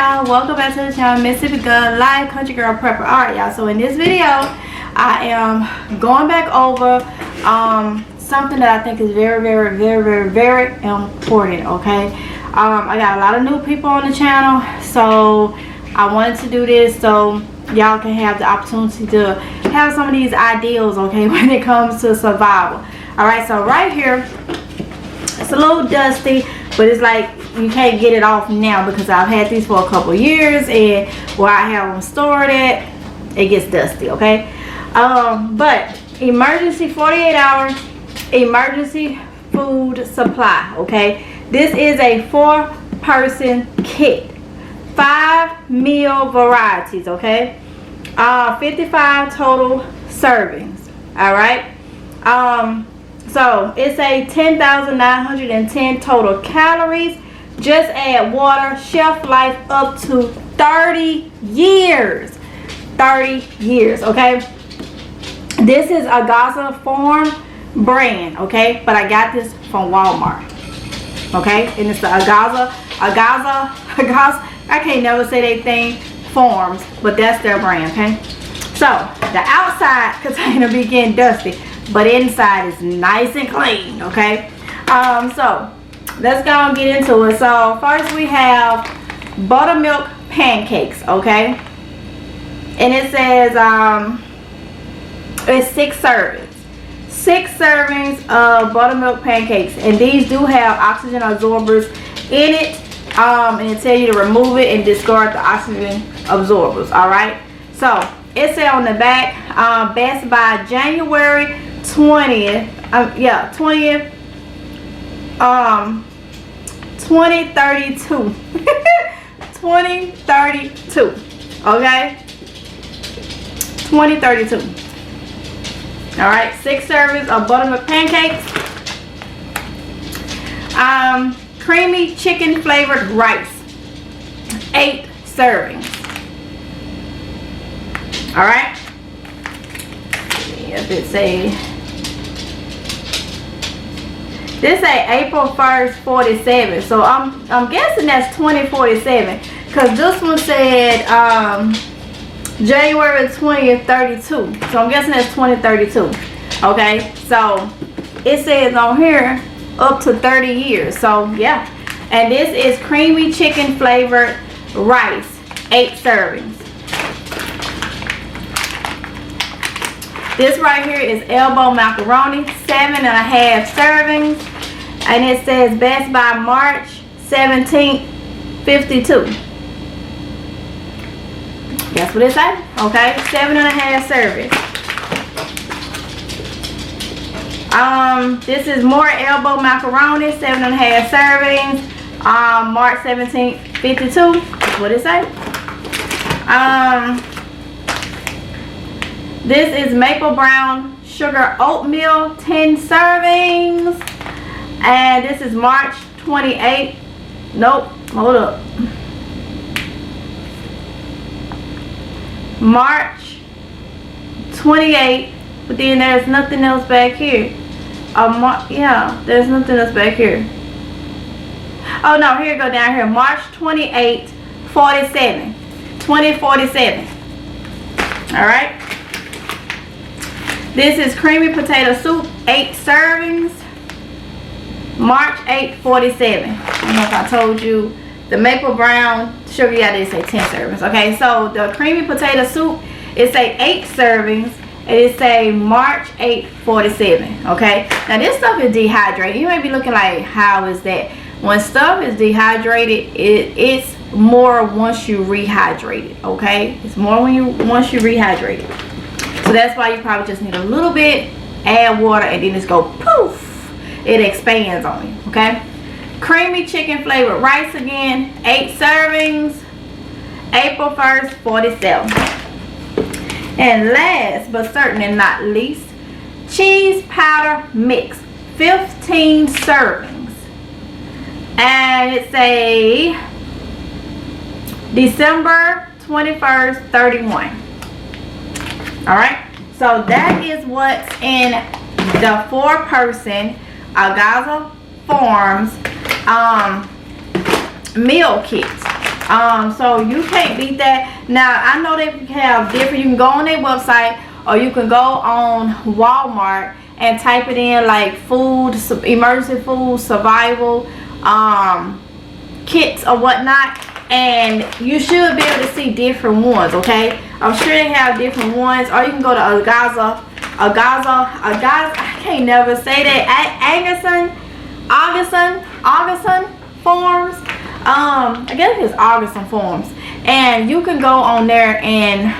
y'all, welcome back to the channel. Mississippi Girl Life Country Girl Prepper. Alright y'all, so in this video I am going back over something that I think is very important. Okay, I got a lot of new people on the channel, so I wanted to do this so y'all can have the opportunity to have some of these ideals, okay, when it comes to survival. Alright, so right here it's a little dusty, but it's like you can't get it off now because I've had these for a couple years, and where I have them stored at, it gets dusty. Okay, but emergency 48-hour emergency food supply. Okay, this is a 4-person kit, 5 meal varieties. Okay, 55 total servings. All right. So it's a 10,910 total calories. Just add water. Shelf life up to 30 years. 30 years, okay? This is a Gaza Farm brand, okay? But I got this from Walmart, okay? And it's the Gaza, I can't never say they thing, Farms, but that's their brand, okay? So the outside container be getting dusty, but inside is nice and clean. Okay, so let's go and get into it. So first we have buttermilk pancakes. Okay, and it says it's 6 servings. 6 servings of buttermilk pancakes, and these do have oxygen absorbers in it, and it tells you to remove it and discard the oxygen absorbers. All right, so it said on the back, best by January 20th, 2032. 2032. Okay, 2032. All right, 6 servings of buttermilk pancakes. Creamy chicken flavored rice, 8 servings. All right, if it say, this say April 1st 47, so I'm guessing that's 2047, because this one said January 20th 32, so I'm guessing that's 2032. Okay, so it says on here up to 30 years, so yeah. And this is creamy chicken flavored rice, 8 servings. This right here is elbow macaroni, 7.5 servings, and it says best by March 17th, 52. That's what it says. Okay, 7.5 servings. This is more elbow macaroni, 7.5 servings, March 17th, 52. That's what it says. This is maple brown sugar oatmeal, 10 servings, and this is March 28th. Nope, hold up. March 28th, but then there's nothing else back here. Yeah, there's nothing else back here. Oh no, here, go down here. March 28th, 47. 2047. All right. This is creamy potato soup, 8 servings, March 8th, 47. I don't know if I told you. The maple brown sugar, yeah, they say 10 servings. Okay, so the creamy potato soup, it say 8 servings, and it say March 8th, 47. Okay, now this stuff is dehydrated. You may be looking like, how is that? When stuff is dehydrated, it's more once you rehydrate it. Okay, it's more once you rehydrate it. So that's why you probably just need a little bit, add water, and then just go poof, it expands on you. Okay, creamy chicken flavored rice again, 8 servings, April 1st, 47. And last but certainly not least, cheese powder mix, 15 servings, and it's a December 21st, 31. All right, so that is what's in the 4-person Gaza Farms meal kits. So you can't beat that. Now I know they have different, you can go on their website, or you can go on Walmart and type it in like food, emergency food, survival kits or whatnot, and you should be able to see different ones. Okay, I'm sure they have different ones. Or you can go to Agaza, I can't never say that, Augustin Farms. I guess it's Augustin Farms, and you can go on there and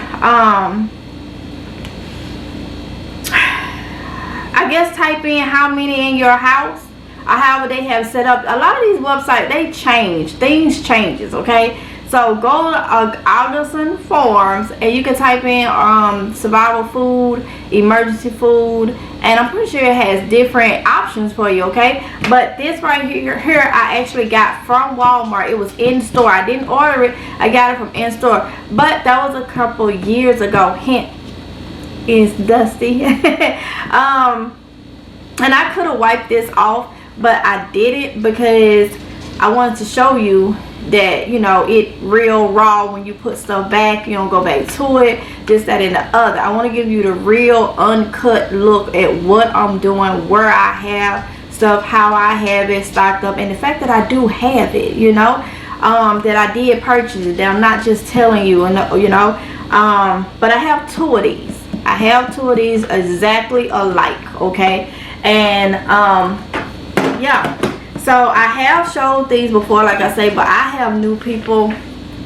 I guess type in how many in your house, or however they have set up. A lot of these websites, they change, things changes. Okay, so go to Augustin Farms and you can type in survival food, emergency food, and I'm pretty sure it has different options for you. Okay, but this right here I actually got from Walmart. It was in store. I didn't order it, I got it from in store, but that was a couple years ago. Hint, it's dusty. And I could have wiped this off, but I did it because I wanted to show you that, you know, it real raw. When you put stuff back, you don't go back to it, this, that, and the other. I want to give you the real uncut look at what I'm doing, where I have stuff, how I have it stocked up, and the fact that I do have it, you know, that I did purchase it, that I'm not just telling you, you know. But I have two of these. I have two of these exactly alike. Okay, and yeah, so I have showed these before, like I say, but I have new people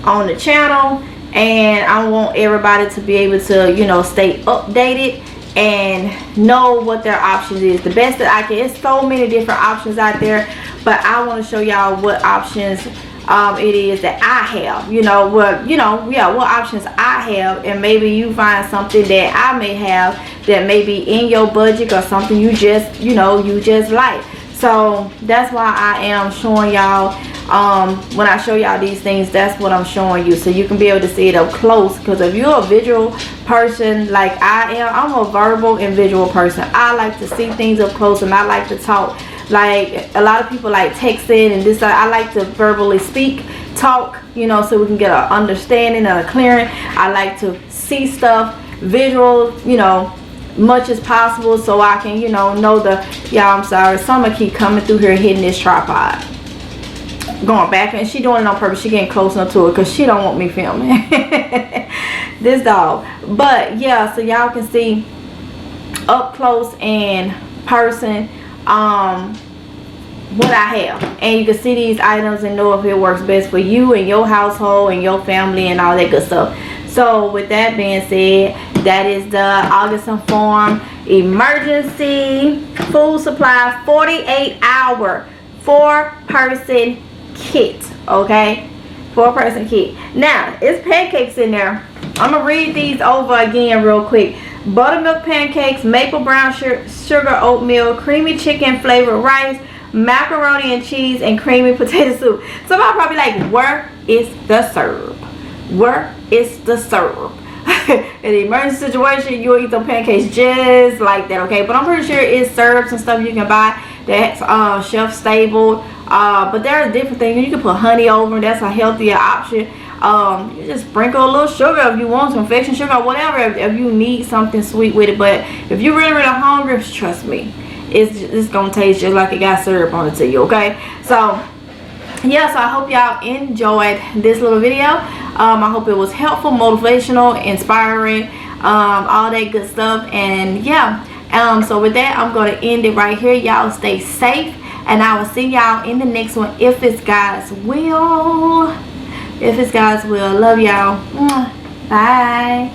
on the channel, and I want everybody to be able to, you know, stay updated and know what their options is the best that I can. It's so many different options out there, but I want to show y'all what options it is that I have, you know, what, you know, yeah, what options I have, and maybe you find something that I may have that may be in your budget, or something you just, you know, you just like. So that's why I am showing y'all, when I show y'all these things, that's what I'm showing you, so you can be able to see it up close. Because if you're a visual person like I am, I'm a verbal and visual person. I like to see things up close, and I like to talk. Like a lot of people like texting and this, I like to verbally speak, talk, you know, so we can get an understanding and a clearing. I like to see stuff visual, you know, much as possible, so I can, you know the, y'all, I'm sorry, Summer keep coming through here hitting this tripod, going back, and she doing it on purpose. She getting close enough to it because she don't want me filming this dog. But yeah, so y'all can see up close and person what I have, and you can see these items and know if it works best for you and your household and your family and all that good stuff. So with that being said, that is the Augustin Farm emergency food supply 48-hour 4-person kit. Okay, 4-person kit. Now it's pancakes in there. I'm gonna read these over again real quick. Buttermilk pancakes, maple brown sugar oatmeal, creamy chicken flavored rice, macaroni and cheese, and creamy potato soup. Somebody probably like, where is the syrup? Where is the syrup? In an emergency situation, you'll eat some pancakes just like that. Okay, but I'm pretty sure it's syrups and stuff you can buy that's shelf stable. But there are different things. You can put honey over, that's a healthier option. You just sprinkle a little sugar if you want, some infection sugar or whatever, if you need something sweet with it. But if you're really hungry, trust me, it's gonna taste just like it got syrup on it to you. Okay, so yeah, so I hope y'all enjoyed this little video. I hope it was helpful, motivational, inspiring, all that good stuff. And yeah, so with that, I'm going to end it right here. Y'all stay safe, and I will see y'all in the next one, if it's God's will. If it's God's will. Love y'all. Bye.